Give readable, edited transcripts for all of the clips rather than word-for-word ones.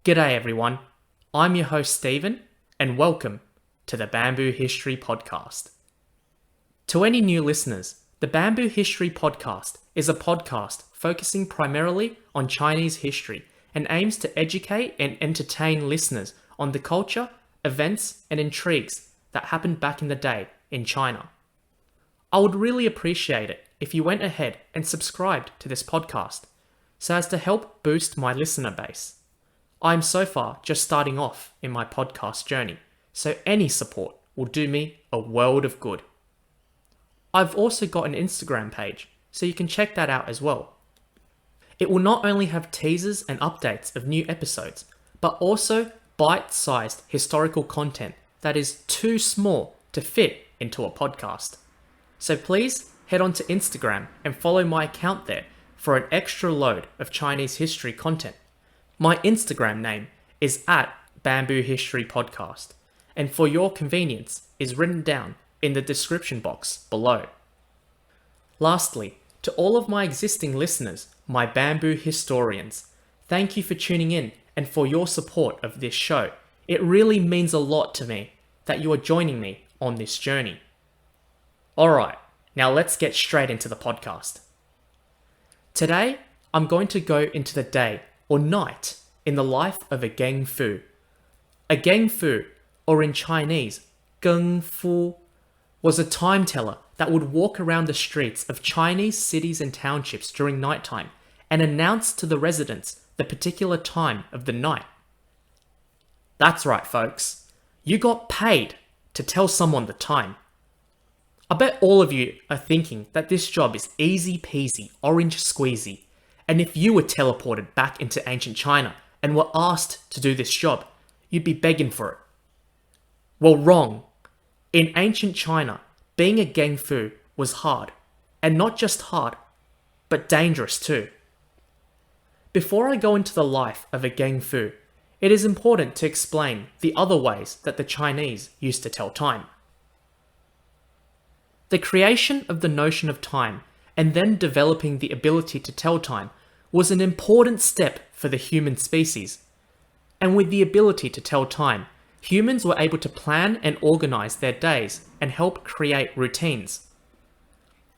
G'day everyone, I'm your host Stephen, and welcome to the Bamboo History Podcast. To any new listeners, the Bamboo History Podcast is a podcast focusing primarily on Chinese history and aims to educate and entertain listeners on the culture, events, and intrigues that happened back in the day in China. I would really appreciate it if you went ahead and subscribed to this podcast so as to help boost my listener base. I'm so far just starting off in my podcast journey, so any support will do me a world of good. I've also got an Instagram page, so you can check that out as well. It will not only have teasers and updates of new episodes, but also bite-sized historical content that is too small to fit into a podcast. So please head on to Instagram and follow my account there for an extra load of Chinese history content. My Instagram name is @Bamboo History Podcast, and for your convenience is written down in the description box below. Lastly, to all of my existing listeners, my Bamboo historians, thank you for tuning in and for your support of this show. It really means a lot to me that you are joining me on this journey. Alright, now let's get straight into the podcast. Today, I'm going to go into the day or night in the life of a gengfu. A gengfu, or in Chinese, gengfu, was a time teller that would walk around the streets of Chinese cities and townships during nighttime and announce to the residents the particular time of the night. That's right, folks. You got paid to tell someone the time. I bet all of you are thinking that this job is easy peasy, orange squeezy, and if you were teleported back into ancient China and were asked to do this job, you'd be begging for it. Well, wrong. In ancient China, being a gengfu was hard, and not just hard, but dangerous too. Before I go into the life of a gengfu, it is important to explain the other ways that the Chinese used to tell time. The creation of the notion of time and then developing the ability to tell time was an important step for the human species. And with the ability to tell time, humans were able to plan and organize their days and help create routines.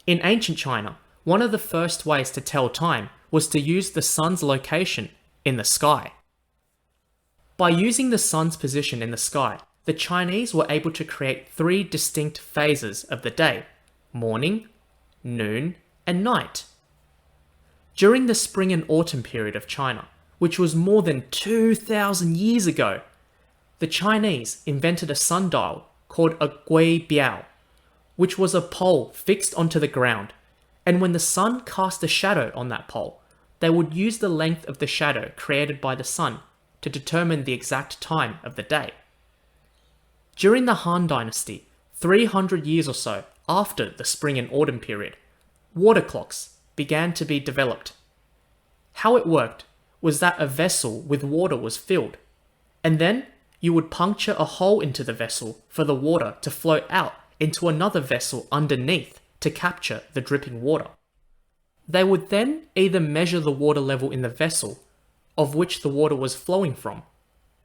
In ancient China, one of the first ways to tell time was to use the sun's location in the sky. By using the sun's position in the sky, the Chinese were able to create 3 distinct phases of the day: morning, noon, and night. During the spring and autumn period of China, which was more than 2,000 years ago, the Chinese invented a sundial called a gui biao, which was a pole fixed onto the ground, and when the sun cast a shadow on that pole, they would use the length of the shadow created by the sun to determine the exact time of the day. During the Han Dynasty, 300 years or so after the spring and autumn period, water clocks began to be developed. How it worked was that a vessel with water was filled, and then you would puncture a hole into the vessel for the water to flow out into another vessel underneath to capture the dripping water. They would then either measure the water level in the vessel of which the water was flowing from,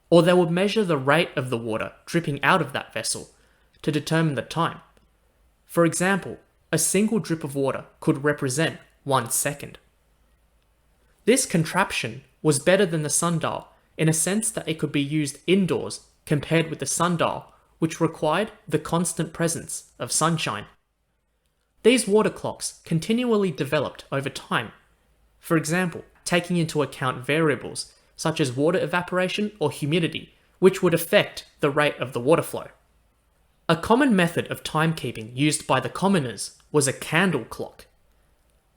or they would measure the rate of the water dripping out of that vessel to determine the time. For example, a single drip of water could represent 1 second. This contraption was better than the sundial in a sense that it could be used indoors compared with the sundial, which required the constant presence of sunshine. These water clocks continually developed over time. For example, taking into account variables such as water evaporation or humidity, which would affect the rate of the water flow. A common method of timekeeping used by the commoners was a candle clock.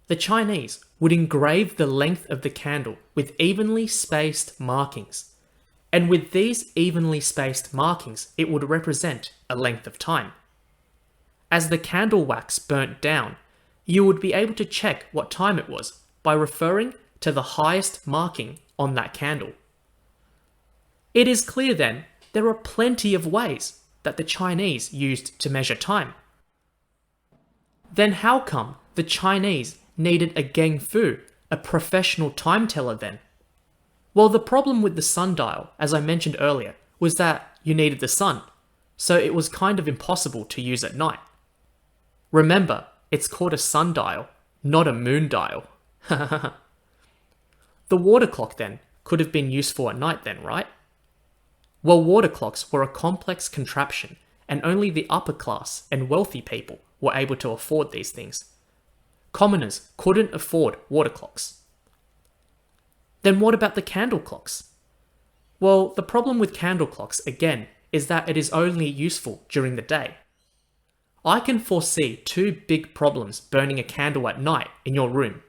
The Chinese would engrave the length of the candle with evenly spaced markings, and with these evenly spaced markings it would represent a length of time. As the candle wax burnt down, you would be able to check what time it was by referring to the highest marking on that candle. It is clear then, there are plenty of ways that the Chinese used to measure time. Then how come the Chinese needed a gengfu, a professional time teller then? Well, the problem with the sundial, as I mentioned earlier, was that you needed the sun, so it was kind of impossible to use at night. Remember, it's called a sundial, not a moon dial. The water clock then could have been useful at night then, right? Well, water clocks were a complex contraption, and only the upper class and wealthy people were able to afford these things. Commoners couldn't afford water clocks. Then what about the candle clocks? Well, the problem with candle clocks, again, is that it is only useful during the day. I can foresee two big problems burning a candle at night in your room.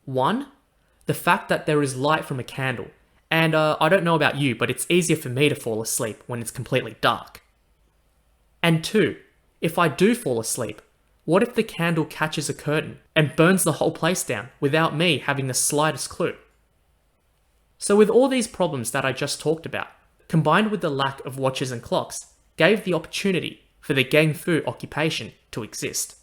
One, the fact that there is light from a candle, and I don't know about you, but it's easier for me to fall asleep when it's completely dark. And two, if I do fall asleep, what if the candle catches a curtain and burns the whole place down without me having the slightest clue? So with all these problems that I just talked about, combined with the lack of watches and clocks, gave the opportunity for the gengfu occupation to exist.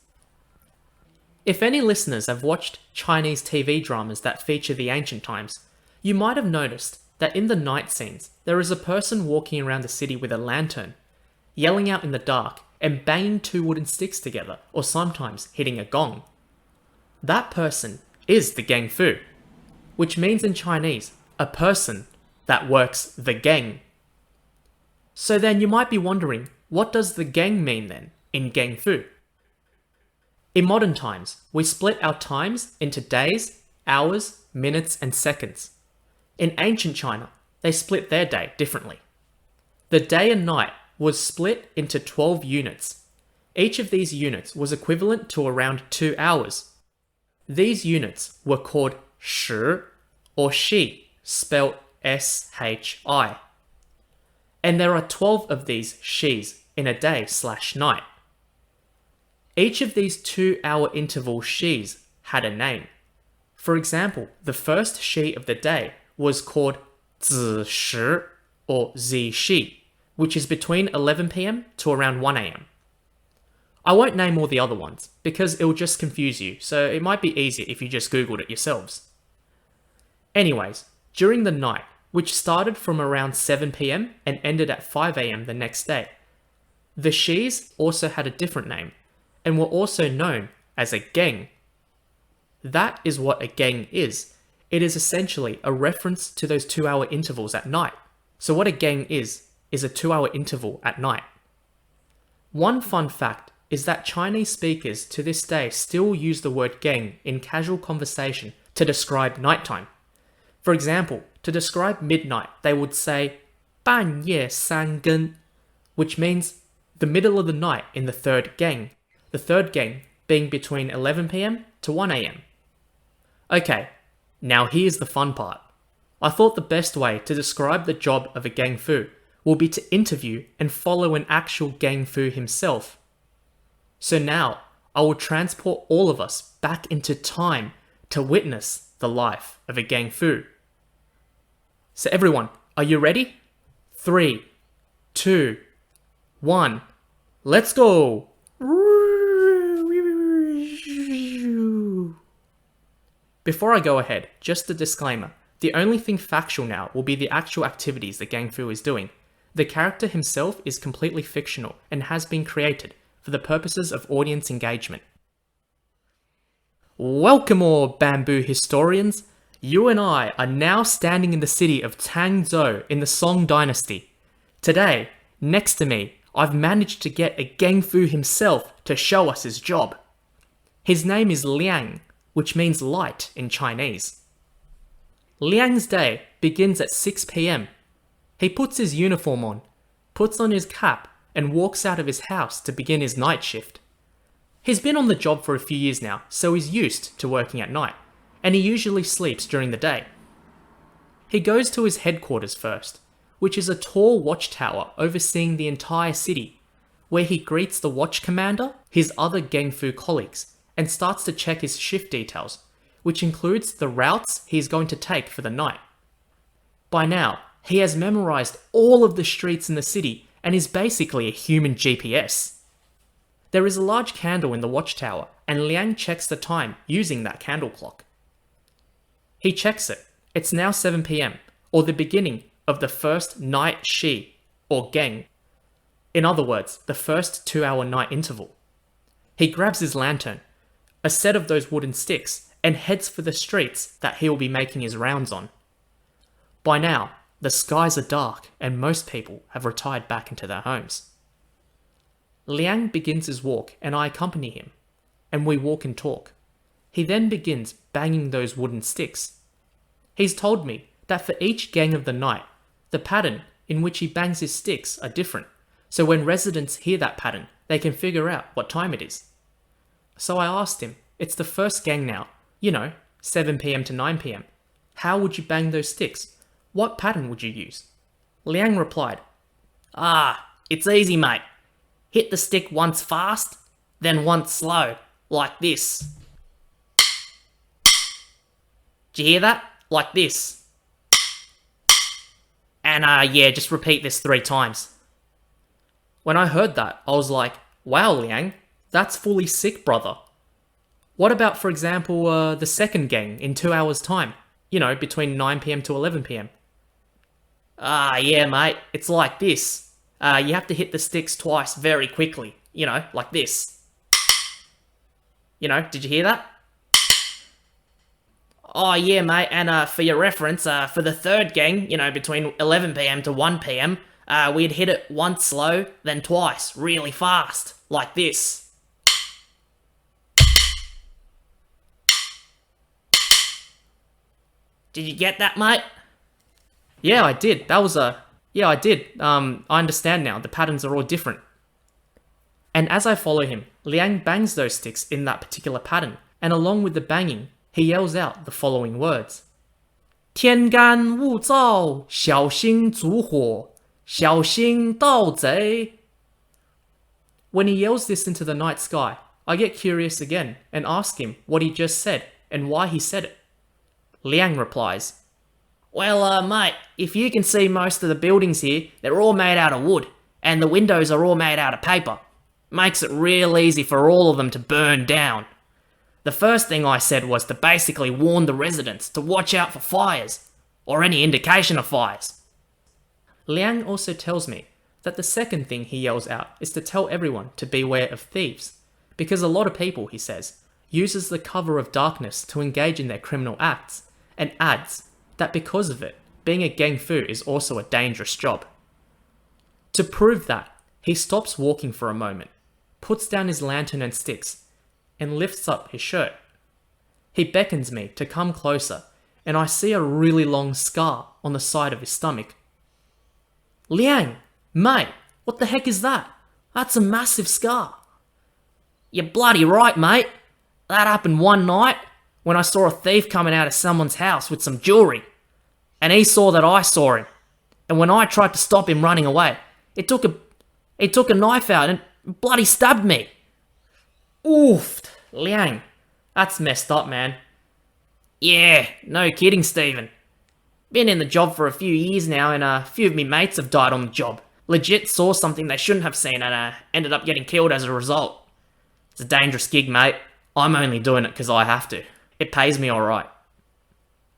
If any listeners have watched Chinese TV dramas that feature the ancient times, you might have noticed that in the night scenes, there is a person walking around the city with a lantern, yelling out in the dark and banging two wooden sticks together, or sometimes hitting a gong. That person is the gengfu, which means in Chinese, a person that works the geng. So then you might be wondering, what does the geng mean then, in gengfu? In modern times, we split our times into days, hours, minutes, and seconds. In ancient China, they split their day differently. The day and night was split into 12 units. Each of these units was equivalent to around 2 hours. These units were called shi or shi, spelled S-H-I. And there are 12 of these shis in a day/night. Each of these 2-hour interval shis had a name. For example, the first shi of the day was called zi shi or zi shi, which is between 11 PM to around 1 AM. I won't name all the other ones because it will just confuse you, so it might be easier if you just Googled it yourselves. Anyways, during the night, which started from around 7 PM and ended at 5 AM the next day, the shis also had a different name and were also known as a geng. That is what a geng is. It is essentially a reference to those 2-hour intervals at night. So what a geng is a 2-hour interval at night. One fun fact is that Chinese speakers to this day still use the word geng in casual conversation to describe nighttime. For example, to describe midnight, they would say 半夜三更, which means the middle of the night in the third geng. The third geng being between 11 PM to 1 AM. Okay, now here's the fun part. I thought the best way to describe the job of a gengfu will be to interview and follow an actual gengfu himself. So now, I will transport all of us back into time to witness the life of a gengfu. So everyone, are you ready? 3, 2, 1, let's go! Before I go ahead, just a disclaimer. The only thing factual now will be the actual activities the gengfu is doing. The character himself is completely fictional and has been created for the purposes of audience engagement. Welcome all bamboo historians! You and I are now standing in the city of Tangzhou in the Song Dynasty. Today, next to me, I've managed to get a gengfu himself to show us his job. His name is Liang, which means light in Chinese. Liang's day begins at 6 PM. He puts his uniform on, puts on his cap, and walks out of his house to begin his night shift. He's been on the job for a few years now, so he's used to working at night, and he usually sleeps during the day. He goes to his headquarters first, which is a tall watchtower overseeing the entire city, where he greets the watch commander, his other gengfu colleagues, and starts to check his shift details, which includes the routes he's going to take for the night. By now, he has memorized all of the streets in the city and is basically a human GPS. There is a large candle in the watchtower, and Liang checks the time using that candle clock. He checks it. It's now 7 PM, or the beginning of the first night shi, or geng. In other words, the first 2-hour night interval. He grabs his lantern, a set of those wooden sticks, and heads for the streets that he will be making his rounds on. By now, the skies are dark and most people have retired back into their homes. Liang begins his walk and I accompany him, and we walk and talk. He then begins banging those wooden sticks. He's told me that for each gang of the night, the pattern in which he bangs his sticks are different, so when residents hear that pattern, they can figure out what time it is. So I asked him, it's the first gang now, 7 PM to 9 PM. How would you bang those sticks? What pattern would you use? Liang replied, it's easy, mate. Hit the stick once fast, then once slow, like this. Did you hear that? Like this. And just repeat this 3 times. When I heard that, I was like, wow, Liang, that's fully sick, brother. What about, for example, the second gang in 2 hours' time? Between 9 PM to 11 PM. Yeah, mate, it's like this. You have to hit the sticks twice very quickly, like this. Did you hear that? Oh, yeah, mate, and for your reference, for the third gang, between 11 PM to 1 PM, we'd hit it once slow, then twice, really fast, like this. Did you get that, mate? Yeah, I did. Yeah, I did. I understand now. The patterns are all different. And as I follow him, Liang bangs those sticks in that particular pattern, and along with the banging, he yells out the following words. 天干物燥，小心烛火，小心盗贼. When he yells this into the night sky, I get curious again and ask him what he just said and why he said it. Liang replies, well, mate, if you can see most of the buildings here, they're all made out of wood, and the windows are all made out of paper. Makes it real easy for all of them to burn down. The first thing I said was to basically warn the residents to watch out for fires, or any indication of fires. Liang also tells me that the second thing he yells out is to tell everyone to beware of thieves, because a lot of people, he says, uses the cover of darkness to engage in their criminal acts, and adds that because of it, being a gengfu is also a dangerous job. To prove that, he stops walking for a moment, puts down his lantern and sticks, and lifts up his shirt. He beckons me to come closer, and I see a really long scar on the side of his stomach. Liang, mate, what the heck is that? That's a massive scar. You're bloody right, mate. That happened one night when I saw a thief coming out of someone's house with some jewelry. And he saw that I saw him. And when I tried to stop him running away, he took a knife out and bloody stabbed me. Oof, Liang, that's messed up, man. Yeah, no kidding, Stephen. Been in the job for a few years now, and a few of me mates have died on the job. Legit saw something they shouldn't have seen and ended up getting killed as a result. It's a dangerous gig, mate. I'm only doing it because I have to. It pays me alright.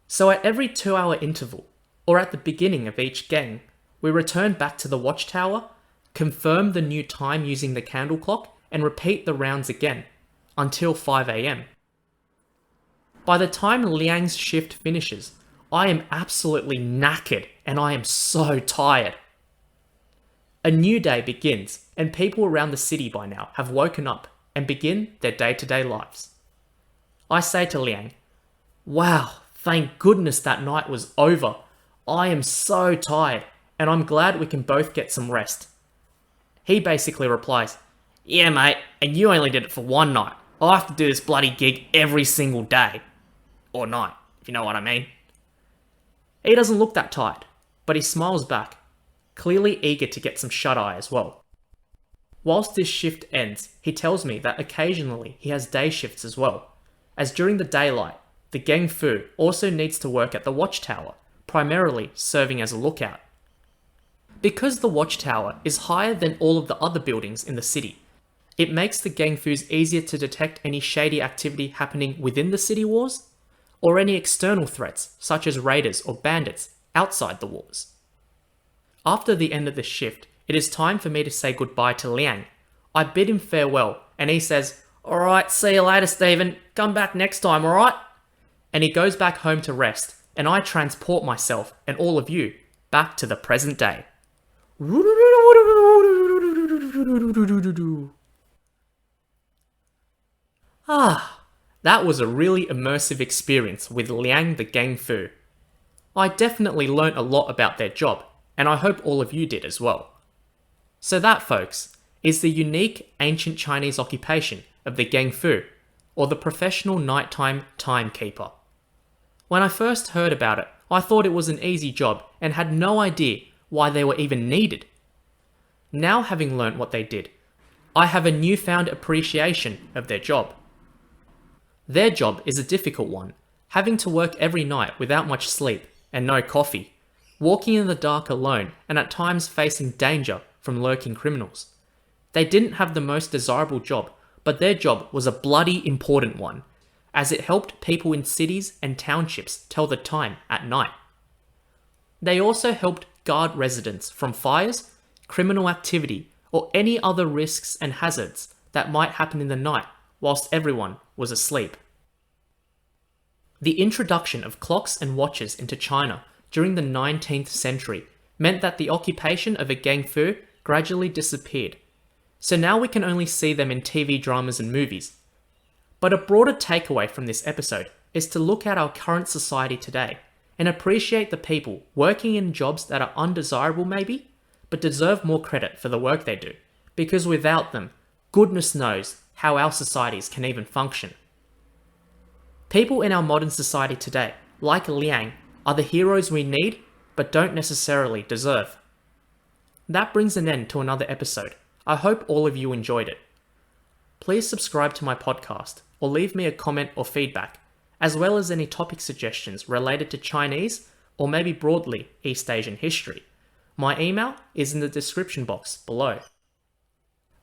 So at every 2-hour interval, or at the beginning of each gang, we return back to the watchtower, confirm the new time using the candle clock, and repeat the rounds again, until 5 AM. By the time Liang's shift finishes, I am absolutely knackered and I am so tired. A new day begins, and people around the city by now have woken up and begin their day-to-day lives. I say to Liang, wow, thank goodness that night was over. I am so tired, and I'm glad we can both get some rest. He basically replies, yeah mate, and you only did it for one night. I have to do this bloody gig every single day. Or night, if you know what I mean. He doesn't look that tired, but he smiles back, clearly eager to get some shut-eye as well. Whilst this shift ends, he tells me that occasionally he has day shifts as well, as during the daylight, the gengfu also needs to work at the watchtower, primarily serving as a lookout. Because the watchtower is higher than all of the other buildings in the city, it makes the gengfus easier to detect any shady activity happening within the city walls, or any external threats such as raiders or bandits outside the walls. After the end of the shift, it is time for me to say goodbye to Liang. I bid him farewell, and he says, "Alright, see you later, Stephen. Come back next time, alright?" And he goes back home to rest, and I transport myself and all of you back to the present day. That was a really immersive experience with Liang the gengfu. I definitely learnt a lot about their job, and I hope all of you did as well. So that, folks, is the unique ancient Chinese occupation of the gengfu, or the professional nighttime timekeeper. When I first heard about it, I thought it was an easy job and had no idea why they were even needed. Now, having learnt what they did, I have a newfound appreciation of their job. Their job is a difficult one, having to work every night without much sleep and no coffee, walking in the dark alone and at times facing danger from lurking criminals. They didn't have the most desirable job, but their job was a bloody important one, as it helped people in cities and townships tell the time at night. They also helped guard residents from fires, criminal activity, or any other risks and hazards that might happen in the night whilst everyone was asleep. The introduction of clocks and watches into China during the 19th century meant that the occupation of a gengfu gradually disappeared, so now we can only see them in TV dramas and movies. But a broader takeaway from this episode is to look at our current society today and appreciate the people working in jobs that are undesirable maybe, but deserve more credit for the work they do, because without them, goodness knows how our societies can even function. People in our modern society today, like Liang, are the heroes we need, but don't necessarily deserve. That brings an end to another episode. I hope all of you enjoyed it. Please subscribe to my podcast, or leave me a comment or feedback, as well as any topic suggestions related to Chinese, or maybe broadly East Asian history. My email is in the description box below.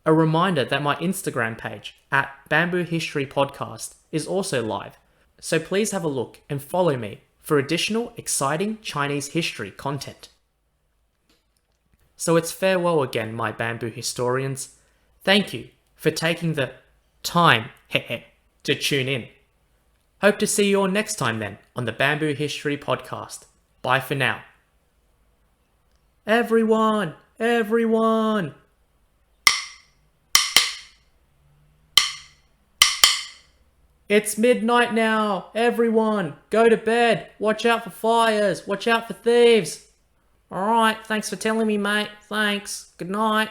A reminder that my Instagram page, @BambooHistoryPodcast, is also live, so please have a look and follow me for additional exciting Chinese history content. So it's farewell again, my bamboo historians. Thank you for taking the time to tune in. Hope to see you all next time then on the Bamboo History Podcast. Bye for now. Everyone! It's midnight now! Everyone, go to bed! Watch out for fires! Watch out for thieves! Alright, thanks for telling me, mate. Thanks. Good night.